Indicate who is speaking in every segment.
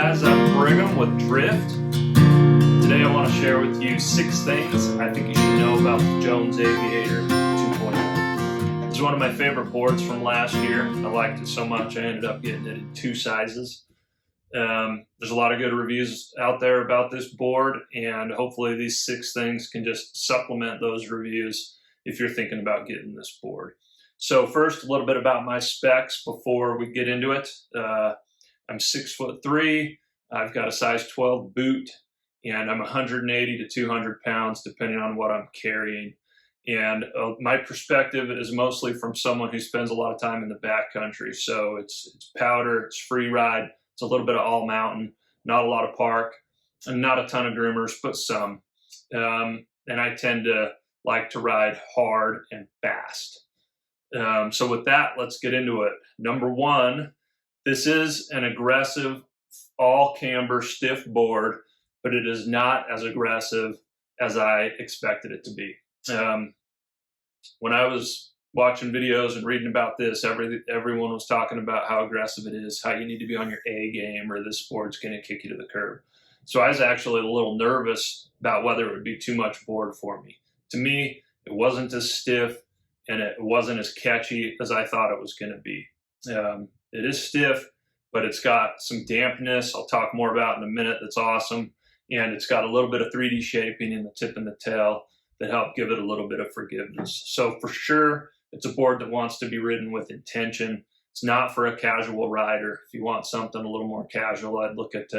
Speaker 1: guys, I'm Brigham with Drift. Today I want to share with you 6 things I think you should know about the Jones Aviator 2.0. This is one of my favorite boards from last year. I liked it so much I ended up getting it in 2 sizes. There's a lot of good reviews out there about this board, and hopefully these 6 things can just supplement those reviews if you're thinking about getting this board. So first, a little bit about my specs before we get into it. I'm 6'3", I've got a size 12 boot, and I'm 180 to 200 pounds depending on what I'm carrying. And my perspective is mostly from someone who spends a lot of time in the backcountry. So it's powder, it's free ride, it's a little bit of all mountain, not a lot of park, and not a ton of groomers, but some. And I tend to like to ride hard and fast. So with that, let's get into it. Number 1, this is an aggressive all camber stiff board, but it is not as aggressive as I expected it to be. When I was watching videos and reading about this, everyone was talking about how aggressive it is, how you need to be on your A game or this board's going to kick you to the curb. So I was actually a little nervous about whether it would be too much board for me. To me, it wasn't as stiff and it wasn't as catchy as I thought it was going to be. It is stiff, but it's got some dampness I'll talk more about in a minute that's awesome. And it's got a little bit of 3D shaping in the tip and the tail that help give it a little bit of forgiveness. So for sure, it's a board that wants to be ridden with intention. It's not for a casual rider. If you want something a little more casual, I'd look at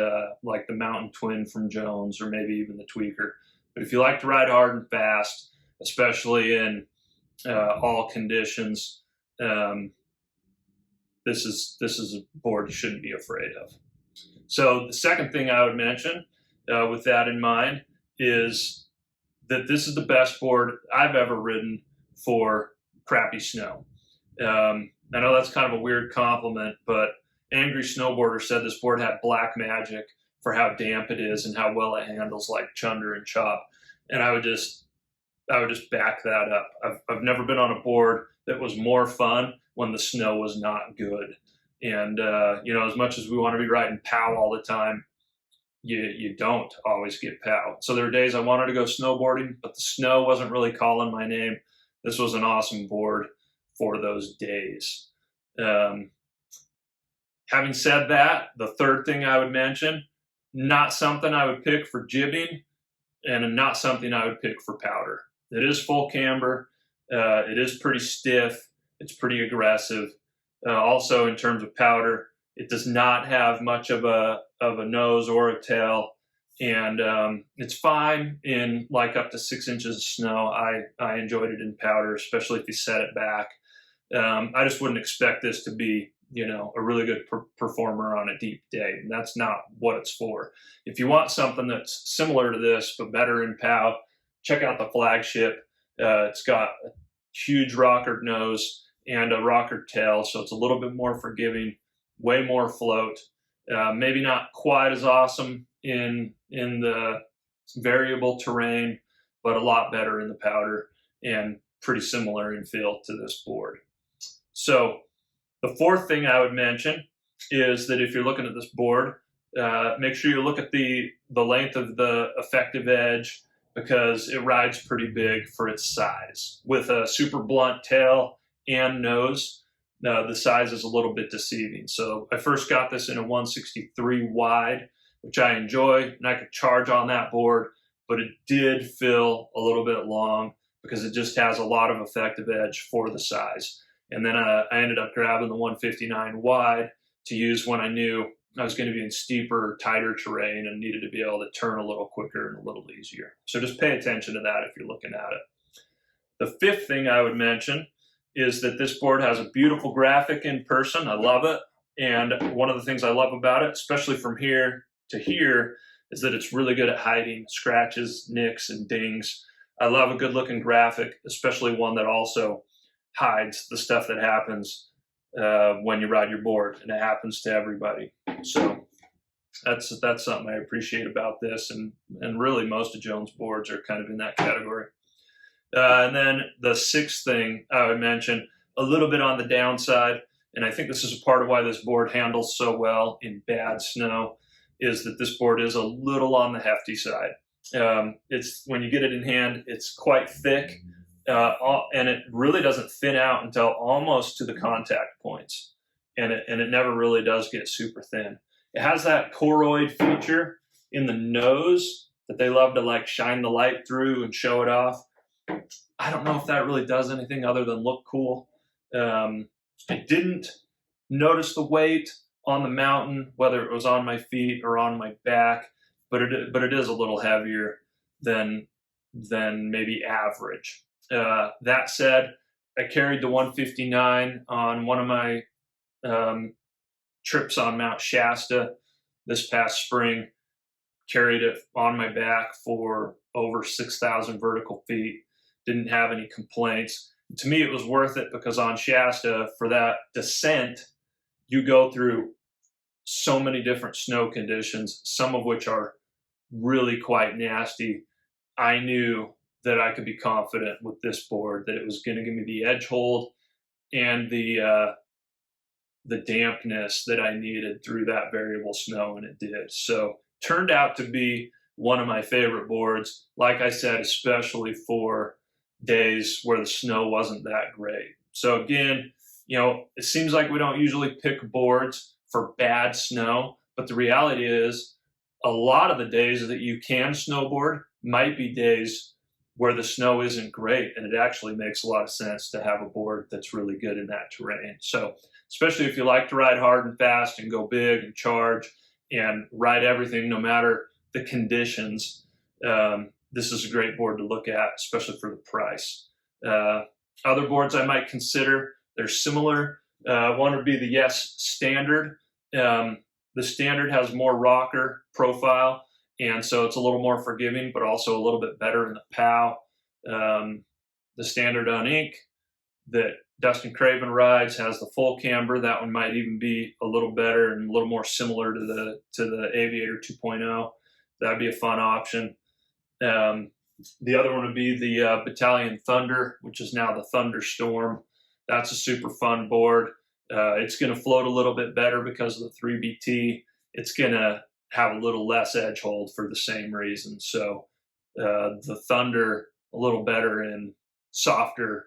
Speaker 1: like the Mountain Twin from Jones or maybe even the Tweaker. But if you like to ride hard and fast, especially in all conditions, this is a board you shouldn't be afraid of. So the second thing I would mention with that in mind is that this is the best board I've ever ridden for crappy snow. I know that's kind of a weird compliment, but Angry Snowboarder said this board had black magic for how damp it is and how well it handles like chunder and chop. And I would just back that up. I've never been on a board that was more fun when the snow was not good. And, as much as we want to be riding POW all the time, you don't always get POW. So there were days I wanted to go snowboarding, but the snow wasn't really calling my name. This was an awesome board for those days. Having said that, the third thing I would mention, not something I would pick for jibbing and not something I would pick for powder. It is full camber. It is pretty stiff. It's pretty aggressive. Also, in terms of powder, it does not have much of a nose or a tail, and it's fine in like up to 6 inches of snow. I enjoyed it in powder, especially if you set it back. I just wouldn't expect this to be, a really good performer on a deep day. And that's not what it's for. If you want something that's similar to this but better in POW, check out the Flagship. It's got a huge rockered nose and a rockered tail, so it's a little bit more forgiving, way more float. Maybe not quite as awesome in the variable terrain, but a lot better in the powder and pretty similar in feel to this board. So the fourth thing I would mention is that if you're looking at this board, make sure you look at the length of the effective edge, because it rides pretty big for its size. With a super blunt tail and nose, the size is a little bit deceiving. So I first got this in a 163 wide, which I enjoy, and I could charge on that board, but it did feel a little bit long because it just has a lot of effective edge for the size. And then I ended up grabbing the 159 wide to use when I knew I was going to be in steeper, tighter terrain and needed to be able to turn a little quicker and a little easier. So just pay attention to that if you're looking at it. The fifth thing I would mention is that this board has a beautiful graphic in person. I love it. And one of the things I love about it, especially from here to here, is that it's really good at hiding scratches, nicks, and dings. I love a good looking graphic, especially one that also hides the stuff that happens when you ride your board, and it happens to everybody. So that's something I appreciate about this, and really most of Jones boards are kind of in that category. And then the sixth thing I would mention, a little bit on the downside, and I think this is a part of why this board handles so well in bad snow, is that this board is a little on the hefty side. It's when you get it in hand, it's quite thick, and it really doesn't thin out until almost to the contact points, and it never really does get super thin. It has that choroid feature in the nose that they love to like shine the light through and show it off. I don't know if that really does anything other than look cool. I didn't notice the weight on the mountain, whether it was on my feet or on my back, but it is a little heavier than maybe average. That said, I carried the 159 on one of my trips on Mount Shasta this past spring. Carried it on my back for over 6,000 vertical feet. Didn't have any complaints. To me, it was worth it because on Shasta, for that descent, you go through so many different snow conditions, some of which are really quite nasty. I knew that I could be confident with this board that it was going to give me the edge hold and the dampness that I needed through that variable snow, and it did. So turned out to be one of my favorite boards, like I said, especially for days where the snow wasn't that great. So again, it seems like we don't usually pick boards for bad snow, but the reality is a lot of the days that you can snowboard might be days where the snow isn't great, and it actually makes a lot of sense to have a board that's really good in that terrain. So especially if you like to ride hard and fast and go big and charge and ride everything no matter the conditions, this is a great board to look at, especially for the price. Other boards I might consider, they're similar. One would be the Yes Standard. The Standard has more rocker profile, and so it's a little more forgiving, but also a little bit better in the POW. The Standard on Ink that Dustin Craven rides has the full camber. That one might even be a little better and a little more similar to the Aviator 2.0. That'd be a fun option. The other one would be the Battalion Thunder, which is now the Thunderstorm. That's a super fun board. It's going to float a little bit better because of the 3BT. It's going to have a little less edge hold for the same reason. So the Thunder, a little better in softer,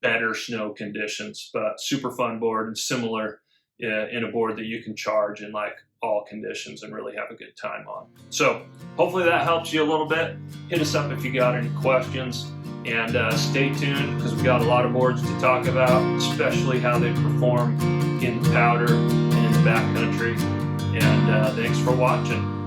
Speaker 1: better snow conditions, but super fun board and similar in a board that you can charge in like all conditions and really have a good time on. So hopefully that helps you a little bit. Hit us up if you got any questions, and stay tuned because we've got a lot of boards to talk about, especially how they perform in the powder and in the backcountry. And thanks for watching.